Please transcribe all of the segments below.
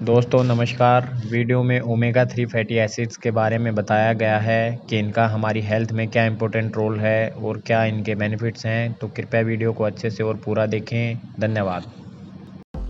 दोस्तों नमस्कार। वीडियो में ओमेगा 3 फैटी एसिड्स के बारे में बताया गया है कि इनका हमारी हेल्थ में क्या इम्पोर्टेंट रोल है और क्या इनके बेनिफिट्स हैं। तो कृपया वीडियो को अच्छे से और पूरा देखें। धन्यवाद।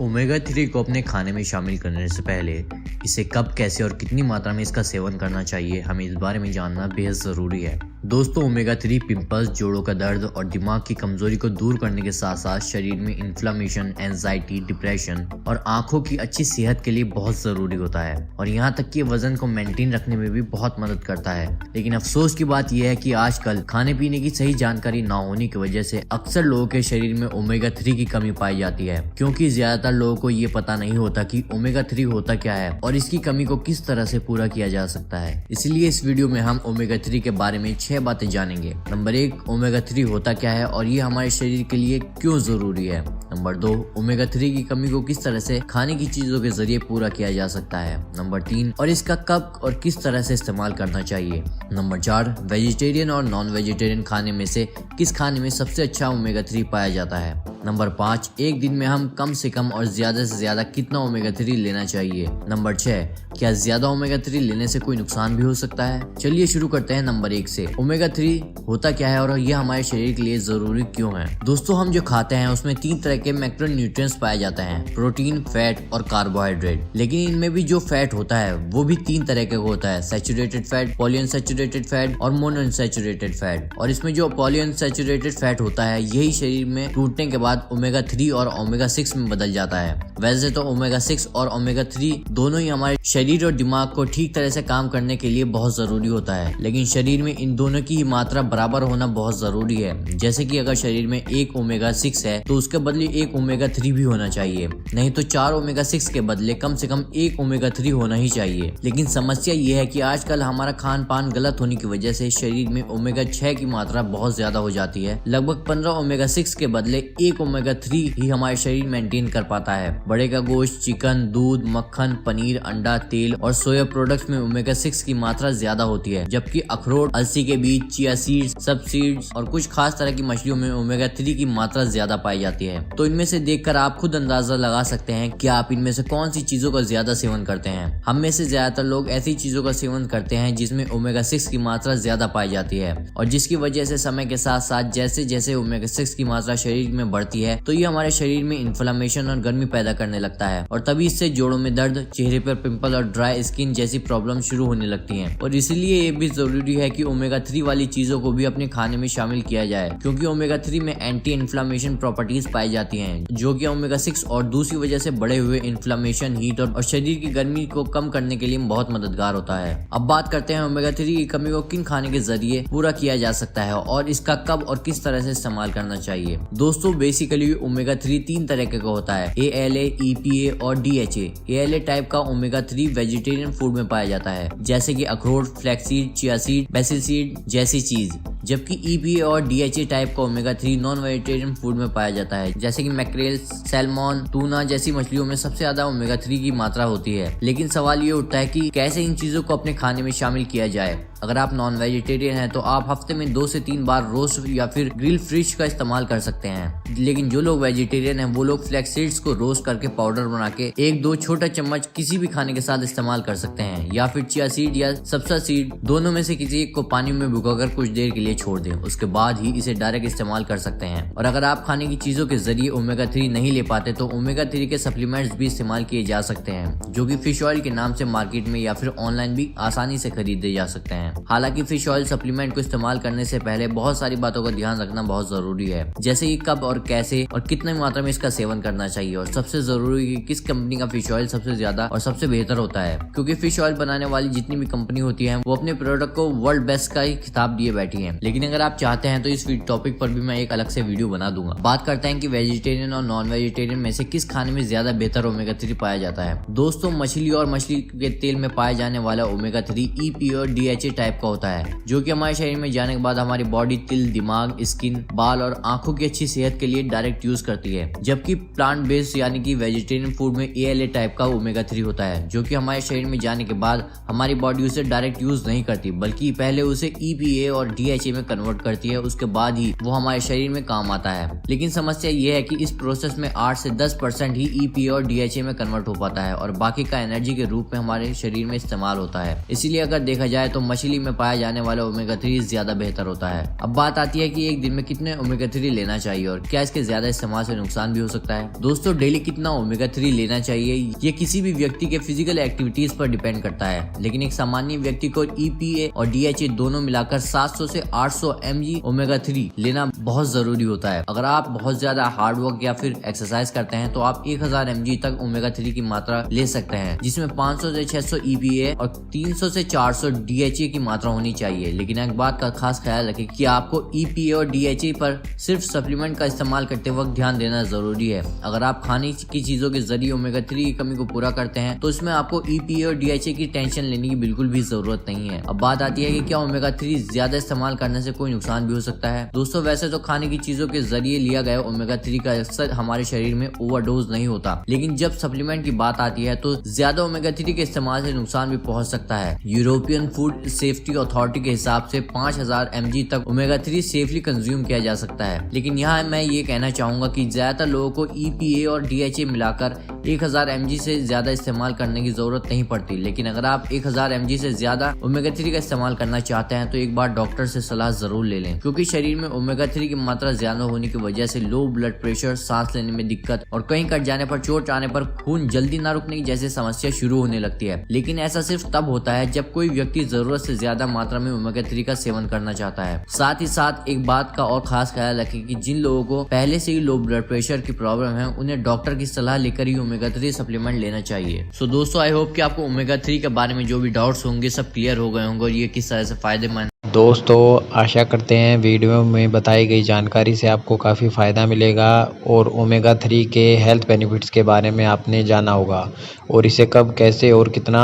ओमेगा 3 को अपने खाने में शामिल करने से पहले इसे कब, कैसे और कितनी मात्रा में इसका सेवन करना चाहिए, हमें इस बारे में जानना बेहद ज़रूरी है। दोस्तों, ओमेगा 3 पिंपल्स, जोड़ों का दर्द और दिमाग की कमजोरी को दूर करने के साथ साथ शरीर में इन्फ्लामेशन, एंजाइटी, डिप्रेशन और आंखों की अच्छी सेहत के लिए बहुत ज़रूरी होता है और यहाँ तक कि वजन को मेंटेन रखने में भी बहुत मदद करता है। लेकिन अफसोस की बात यह है कि आजकल खाने पीने की सही जानकारी ना होने की वजह से अक्सर लोगों के शरीर में ओमेगा 3 की कमी पाई जाती है, क्योंकि ज्यादातर लोगों को ये पता नहीं होता कि ओमेगा 3 होता क्या है और इसकी कमी को किस तरह से पूरा किया जा सकता है। इसलिए इस वीडियो में हम ओमेगा 3 के बारे में 6 बातें जानेंगे। नंबर 1, ओमेगा 3 होता क्या है और ये हमारे शरीर के लिए क्यों जरूरी है। नंबर 2, ओमेगा 3 की कमी को किस तरह से खाने की चीजों के जरिए पूरा किया जा सकता है। नंबर 3, और इसका कब और किस तरह से इस्तेमाल करना चाहिए। नंबर 4, वेजिटेरियन और नॉन वेजिटेरियन खाने में से किस खाने में सबसे अच्छा ओमेगा 3 पाया जाता है। नंबर 5, एक दिन में हम कम से कम और ज्यादा से ज्यादा कितना ओमेगा 3 लेना चाहिए। नंबर 6, क्या ज्यादा ओमेगा 3 लेने से कोई नुकसान भी हो सकता है। चलिए शुरू करते हैं नंबर 1 से। ओमेगा 3 होता क्या है और यह हमारे शरीर के लिए जरूरी क्यों है। दोस्तों, हम जो खाते हैं उसमें 3 तरह के मैक्रोन्यूट्रिएंट्स पाए जाते हैं, प्रोटीन, फैट और कार्बोहाइड्रेट। लेकिन इनमें भी जो फैट होता है वो भी 3 तरह का होता है, सैचुरेटेड फैट, पॉलीअनसैचुरेटेड फैट और मोनोअनसैचुरेटेड फैट। और इसमें जो पॉलीअनसैचुरेटेड फैट होता है यही शरीर में टूटने के बाद ओमेगा 3 और ओमेगा 6 में बदल जाता है। वैसे तो ओमेगा 6 और ओमेगा 3 दोनों ही हमारे शरीर और दिमाग को ठीक तरह से काम करने के लिए बहुत जरूरी होता है, लेकिन शरीर में इन दोनों की ही मात्रा बराबर होना बहुत जरूरी है। जैसे कि अगर शरीर में 1 ओमेगा 6 है तो उसके बदले 1 ओमेगा 3 भी होना चाहिए, नहीं तो 4 ओमेगा 6 के बदले कम से कम 1 ओमेगा 3 होना ही चाहिए। लेकिन समस्या ये है कि आजकल हमारा खान पान गलत होने की वजह से शरीर में ओमेगा 6 की मात्रा बहुत ज्यादा हो जाती है। लगभग 15 ओमेगा 6 के बदले 1 ओमेगा 3 ही हमारे शरीर मेंटेन कर पाता है। बड़े का गोश्त, चिकन, दूध, मक्खन, पनीर, अंडा, तेल और सोया प्रोडक्ट्स में ओमेगा 6 की मात्रा ज्यादा होती है, जबकि अखरोट, अलसी के बीज, चिया सीड्स, सब सीड्स और कुछ खास तरह की मछलियों में ओमेगा 3 की मात्रा ज्यादा पाई जाती है। तो इनमें से देखकर आप खुद अंदाजा लगा सकते हैं कि आप इनमें से कौन सी चीजों का ज्यादा सेवन करते हैं। हम में से ज्यादातर लोग ऐसी चीजों का सेवन करते हैं जिसमें ओमेगा 6 की मात्रा ज्यादा पाई जाती है और जिसकी वजह से समय के साथ साथ जैसे जैसे ओमेगा 6 की मात्रा शरीर में बढ़ती है तो ये हमारे शरीर में इन्फ्लेमेशन और गर्मी पैदा करने लगता है और तभी इससे जोड़ों में दर्द, चेहरे पर पिंपल और ड्राई स्किन जैसी प्रॉब्लम शुरू होने लगती हैं। और इसीलिए ये भी जरूरी है कि ओमेगा 3 वाली चीजों को भी अपने खाने में शामिल किया जाए, क्योंकि ओमेगा 3 में एंटी इन्फ्लेमेशन प्रॉपर्टीज पाई जाती हैं, जो कि ओमेगा 6 और दूसरी वजह से बढ़े हुए इन्फ्लेमेशन, हीट और शरीर की गर्मी को कम करने के लिए बहुत मददगार होता है। अब बात करते हैं ओमेगा 3 की कमी को किन खाने के जरिए पूरा किया जा सकता है और इसका कब और किस तरह से इस्तेमाल करना चाहिए। दोस्तों, बेसिकली ओमेगा 3 तीन तरह का होता है, ALA, EPA और DHA। ALA टाइप का ओमेगा 3 वेजिटेरियन फूड में पाया जाता है, जैसे कि अखरोट, flaxseed, chia seed, BECIL seed जैसी चीज, जबकि EPA और DHA टाइप का ओमेगा 3 नॉन वेजिटेरियन फूड में पाया जाता है, जैसे कि मैक्रेल, सैल्मन, टूना जैसी मछलियों में सबसे ज्यादा ओमेगा 3 की मात्रा होती है। लेकिन सवाल ये उठता है कि कैसे इन चीजों को अपने खाने में शामिल किया जाए। अगर आप नॉन वेजिटेरियन हैं तो आप हफ्ते में 2 से 3 बार रोस्ट या फिर ग्रिल फिश का इस्तेमाल कर सकते हैं। लेकिन जो लोग वेजिटेरियन हैं वो लोग फ्लैक्स सीड्स को रोस्ट करके पाउडर बना के 1-2 छोटा चम्मच किसी भी खाने के साथ इस्तेमाल कर सकते हैं, या फिर चिया सीड या सब्जा सीड, दोनों में से किसी एक को पानी में भिगोकर कुछ देर के लिए छोड़ दें, उसके बाद ही इसे डायरेक्ट इस्तेमाल कर सकते हैं। और अगर आप खाने की चीजों के जरिए ओमेगा 3 नहीं ले पाते तो ओमेगा 3 के सप्लीमेंट्स भी इस्तेमाल किए जा सकते हैं, जो कि फिश ऑयल के नाम से मार्केट में या फिर ऑनलाइन भी आसानी से खरीदे जा सकते हैं। हालांकि फिश ऑयल सप्लीमेंट को इस्तेमाल करने से पहले बहुत सारी बातों का ध्यान रखना बहुत जरूरी है, जैसे कि कब और कैसे और कितनी मात्रा में इसका सेवन करना चाहिए, और सबसे जरूरी कि किस कंपनी का फिश ऑयल सबसे ज्यादा और सबसे बेहतर होता है, क्योंकि फिश ऑयल बनाने वाली जितनी भी कंपनी होती है वो अपने प्रोडक्ट को वर्ल्ड बेस्ट का ही खिताब दिए बैठी है। लेकिन अगर आप चाहते हैं तो इस टॉपिक पर भी मैं एक अलग से वीडियो बना दूंगा। बात करते हैं कि वेजिटेरियन और नॉन वेजिटेरियन में से किस खाने में ज्यादा बेहतर ओमेगा 3 पाया जाता है। दोस्तों, मछली और मछली के तेल में पाए जाने वाला ओमेगा 3 EPA और DHA टाइप का होता है, जो कि हमारे शरीर में जाने के बाद हमारी बॉडी तिल, दिमाग, स्किन, बाल और आंखों की अच्छी सेहत के लिए डायरेक्ट यूज करती है। जबकि प्लांट बेस्ड यानी कि वेजिटेरियन फूड में ALA टाइप का ओमेगा 3 होता है, जो कि हमारे शरीर में जाने के बाद हमारी बॉडी उसे डायरेक्ट यूज नहीं करती, बल्कि पहले उसे EPA और DHA में कन्वर्ट करती है, उसके बाद ही वो हमारे शरीर में काम आता है। लेकिन समस्या ये है कि इस प्रोसेस में 8 से 10% ही EPA और DHA में कन्वर्ट हो पाता है और बाकी का एनर्जी के रूप में हमारे शरीर में इस्तेमाल होता है। इसीलिए अगर देखा जाए तो मछली में पाया जाने वाला ओमेगा 3 ज्यादा बेहतर होता है। अब बात आती है कि एक दिन में कितने ओमेगा 3 लेना चाहिए और क्या इसके ज्यादा इस्तेमाल से नुकसान भी हो सकता है। दोस्तों, डेली कितना ओमेगा 3 लेना चाहिए ये किसी भी व्यक्ति के फिजिकल एक्टिविटीज पर डिपेंड करता है, लेकिन एक सामान्य व्यक्ति को EPA और DHA दोनों मिलाकर 700 से 800 mg ओमेगा 3 लेना बहुत जरूरी होता है। अगर आप बहुत ज्यादा हार्ड वर्क या फिर एक्सरसाइज करते हैं तो आप 1000 mg तक ओमेगा 3 की मात्रा ले सकते हैं, जिसमें 500 से 600 EPA और 300 से 400 DHA की मात्रा होनी चाहिए। लेकिन एक बात का खास ख्याल रखें कि आपको EPA और DHA पर सिर्फ सप्लीमेंट का इस्तेमाल करते वक्त ध्यान देना जरूरी है। अगर आप खाने की चीजों के जरिए ओमेगा 3 की कमी को पूरा करते हैं तो इसमें आपको EPA और DHA की टेंशन लेने की बिल्कुल भी जरूरत नहीं है। अब बात आती है कि क्या ओमेगा 3 ज्यादा इस्तेमाल करने से कोई नुकसान भी हो सकता है। दोस्तों, वैसे तो खाने की चीजों के जरिए लिया गया ओमेगा 3 का अक्सर हमारे शरीर में ओवरडोज नहीं होता, लेकिन जब सप्लीमेंट की बात आती है तो ज्यादा ओमेगा 3 के इस्तेमाल से नुकसान भी पहुंच सकता है। यूरोपियन फूड सेफ्टी अथॉरिटी के हिसाब से 5000 mg तक ओमेगा 3 सेफली कंज्यूम किया जा सकता है। लेकिन यहाँ मैं ये कहना चाहूंगा कि ज्यादातर लोगों को EPA और DHA मिलाकर 1000 mg से ज्यादा इस्तेमाल करने की जरूरत नहीं पड़ती। लेकिन अगर आप 1000 mg से ज्यादा ओमेगा 3 का इस्तेमाल करना चाहते हैं तो एक बार डॉक्टर से सलाह जरूर ले लें, क्योंकि शरीर में ओमेगा 3 की मात्रा ज्यादा होने की वजह से लो ब्लड प्रेशर, सांस लेने में दिक्कत और कहीं कट जाने पर, चोट आने पर खून जल्दी ना रुकने की जैसी समस्या शुरू होने लगती है। लेकिन ऐसा सिर्फ तब होता है जब कोई व्यक्ति जरूरत से ज्यादा मात्रा में ओमेगा 3 का सेवन करना चाहता है। साथ ही साथ एक बात का और खास ख्याल रखें कि जिन लोगों को पहले से ही लो ब्लड प्रेशर की प्रॉब्लम है उन्हें डॉक्टर की सलाह लेकर ही ओमेगा 3 सप्लीमेंट लेना चाहिए। सो दोस्तों, आई होप कि आपको ओमेगा 3 के बारे में जो भी डाउट्स होंगे सब क्लियर हो गए होंगे और ये किस तरह से फायदेमंद। दोस्तों, आशा करते हैं वीडियो में बताई गई जानकारी से आपको काफ़ी फ़ायदा मिलेगा और ओमेगा 3 के हेल्थ बेनिफिट्स के बारे में आपने जाना होगा और इसे कब, कैसे और कितना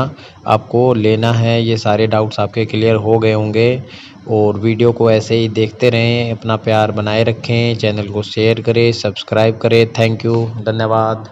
आपको लेना है, ये सारे डाउट्स आपके क्लियर हो गए होंगे। और वीडियो को ऐसे ही देखते रहें, अपना प्यार बनाए रखें, चैनल को शेयर करें, सब्सक्राइब करें। थैंक यू, धन्यवाद।